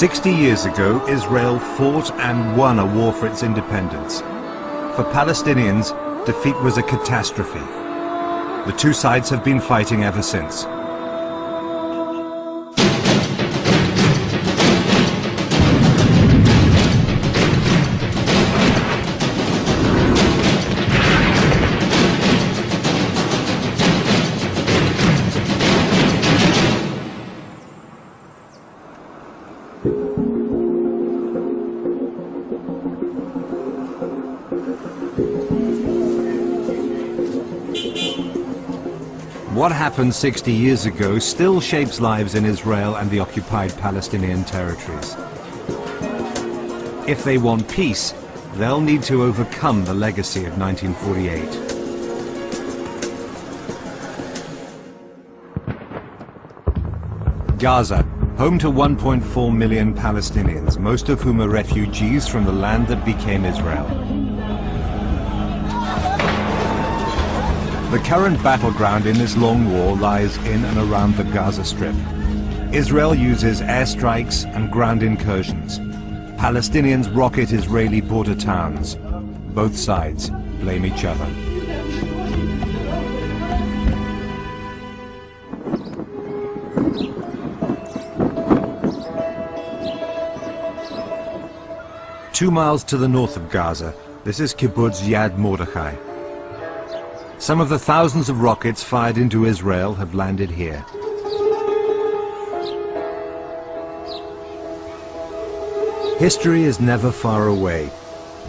60 years ago, Israel fought and won a war for its independence. For Palestinians, defeat was a catastrophe. The two sides have been fighting ever since. What happened 60 years ago still shapes lives in Israel and the occupied Palestinian territories. If they want peace, they'll need to overcome the legacy of 1948. Gaza, home to 1.4 million Palestinians, most of whom are refugees from the land that became Israel. The current battleground in this long war lies in and around the Gaza Strip. Israel uses airstrikes and ground incursions. Palestinians rocket Israeli border towns. Both sides blame each other. Two miles to the north of Gaza, this is kibbutz Yad Mordechai. Some of the thousands of rockets fired into Israel have landed here. History is never far away.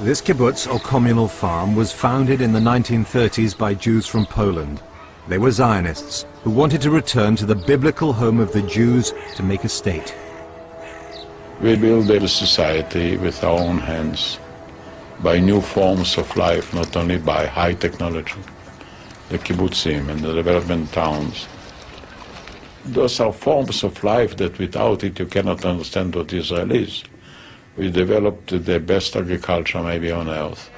This kibbutz, or communal farm, was founded in the 1930s by Jews from Poland. They were Zionists who wanted to return to the biblical home of the Jews to make a state. We build a society with our own hands, by new forms of life, not only by high technology. The kibbutzim and the development towns. Those are forms of life that without it you cannot understand what Israel is. We developed the best agriculture maybe on earth.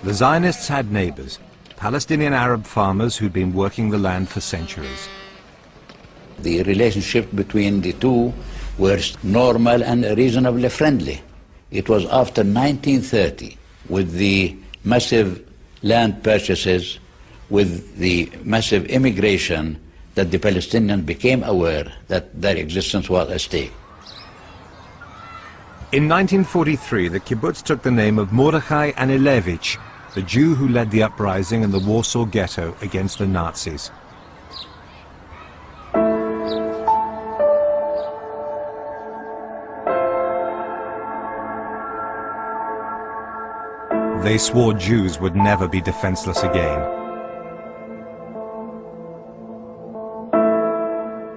The Zionists had neighbors, Palestinian Arab farmers who'd been working the land for centuries. The relationship between the two was normal and reasonably friendly. It was after 1930, with the massive land purchases, with the massive immigration, that the Palestinians became aware that their existence was at stake. In 1943, the kibbutz took the name of Mordechai Anilevich, the Jew who led the uprising in the Warsaw Ghetto against the Nazis. They swore Jews would never be defenseless again.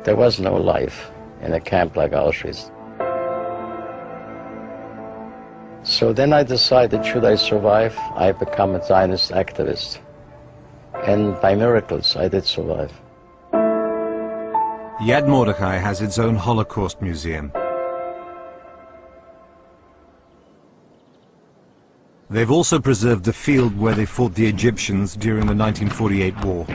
There was no life in a camp like Auschwitz. So then I decided, should I survive, I become a Zionist activist. And by miracles, I did survive. Yad Mordechai has its own Holocaust museum. They've also preserved the field where they fought the Egyptians during the 1948 war.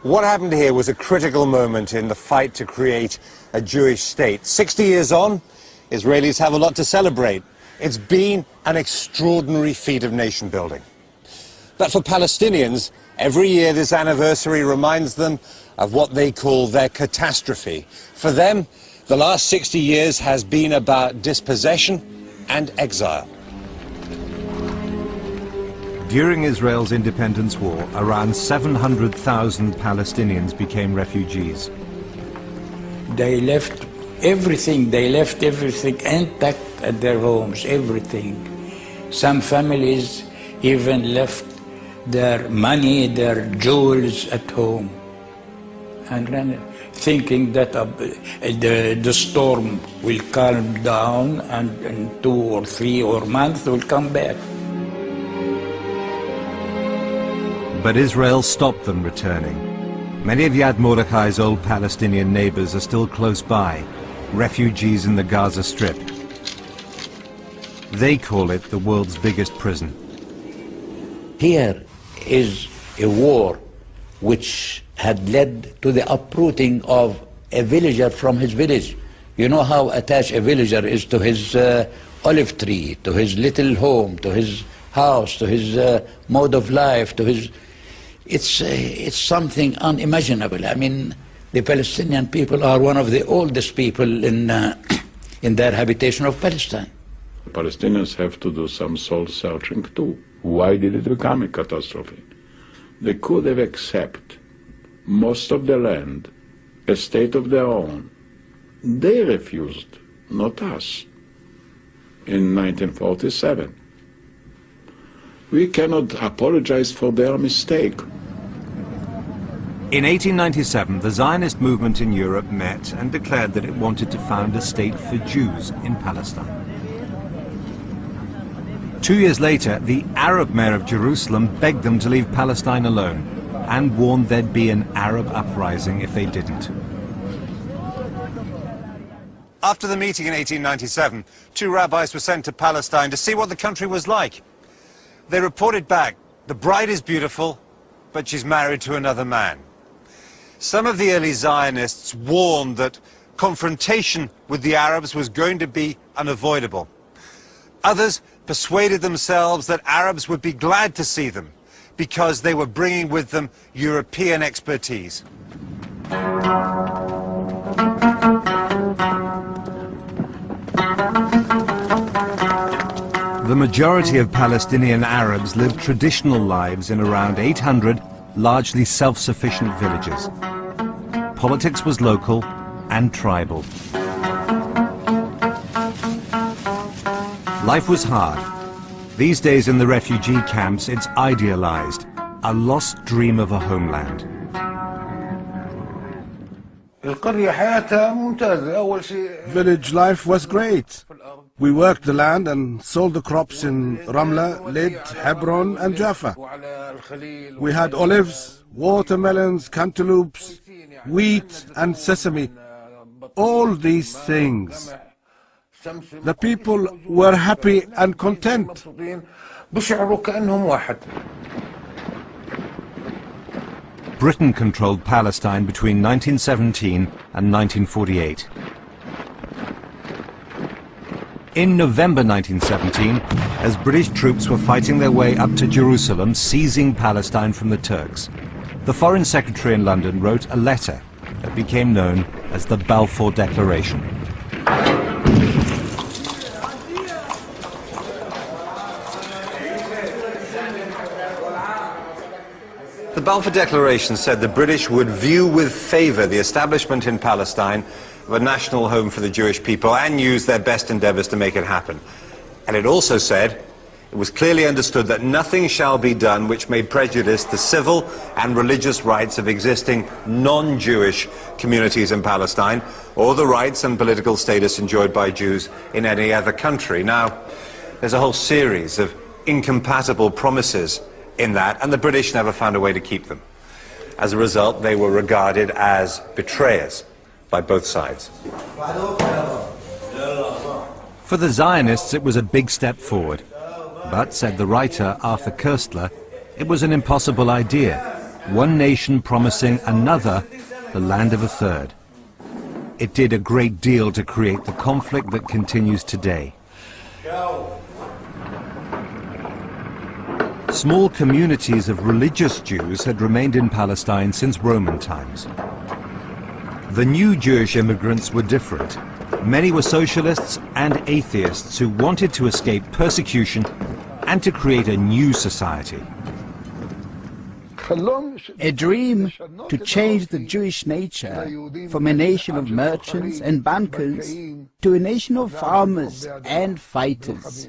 What happened here was a critical moment in the fight to create a Jewish state. 60 years on, Israelis have a lot to celebrate. It's been an extraordinary feat of nation building. But for Palestinians, every year this anniversary reminds them of what they call their catastrophe. For them, the last 60 years has been about dispossession and exile. During Israel's independence war, around 700,000 Palestinians became refugees. They left everything intact at their homes, everything. Some families even left their money, their jewels at home. And then thinking that the storm will calm down and in 2 or 3 or months will come back. But Israel stopped them returning. Many of Yad Mordechai's old Palestinian neighbors are still close by, refugees in the Gaza Strip. They call it the world's biggest prison. Here is a war which had led to the uprooting of a villager from his village. You know how attached a villager is to his olive tree, to his little home, to his house, to his mode of life, to his... It's something unimaginable. I mean, the Palestinian people are one of the oldest people in their habitation of Palestine. The Palestinians have to do some soul searching too. Why did it become a catastrophe? They could have accepted most of the land, a state of their own. They refused, not us, in 1947. We cannot apologize for their mistake. In 1897, the Zionist movement in Europe met and declared that it wanted to found a state for Jews in Palestine. 2 years later, the Arab mayor of Jerusalem begged them to leave Palestine alone and warned there'd be an Arab uprising if they didn't. After the meeting in 1897, 2 rabbis were sent to Palestine to see what the country was like. They reported back, the bride is beautiful, but she's married to another man. Some of the early Zionists warned that confrontation with the Arabs was going to be unavoidable. Others persuaded themselves that Arabs would be glad to see them because they were bringing with them European expertise. The majority of Palestinian Arabs lived traditional lives in around 800 largely self-sufficient villages. Politics was local and tribal. Life was hard. These days in the refugee camps, it's idealized, a lost dream of a homeland. Village life was great. We worked the land and sold the crops in Ramla, Lid, Hebron and Jaffa. We had olives, watermelons, cantaloupes, wheat and sesame. All these things. The people were happy and content. Britain controlled Palestine between 1917 and 1948. In November 1917, as British troops were fighting their way up to Jerusalem, seizing Palestine from the Turks, the Foreign Secretary in London wrote a letter that became known as the Balfour Declaration. The Balfour Declaration said the British would view with favour the establishment in Palestine of a national home for the Jewish people and use their best endeavours to make it happen. And it also said it was clearly understood that nothing shall be done which may prejudice the civil and religious rights of existing non-Jewish communities in Palestine or the rights and political status enjoyed by Jews in any other country. Now, there's a whole series of incompatible promises in that, and the British never found a way to keep them. As a result, they were regarded as betrayers by both sides. For the Zionists, it was a big step forward. But, said the writer Arthur Koestler, it was an impossible idea. One nation promising another the land of a third. It did a great deal to create the conflict that continues today. Small communities of religious Jews had remained in Palestine since Roman times. The new Jewish immigrants were different. Many were socialists and atheists who wanted to escape persecution and to create a new society. A dream to change the Jewish nature from a nation of merchants and bankers to a nation of farmers and fighters.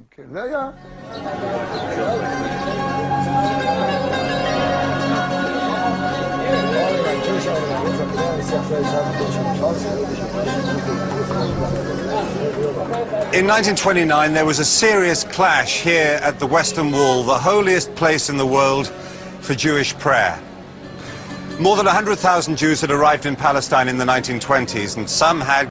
In 1929, there was a serious clash here at the Western Wall, the holiest place in the world for Jewish prayer. More than 100,000 Jews had arrived in Palestine in the 1920s, and some had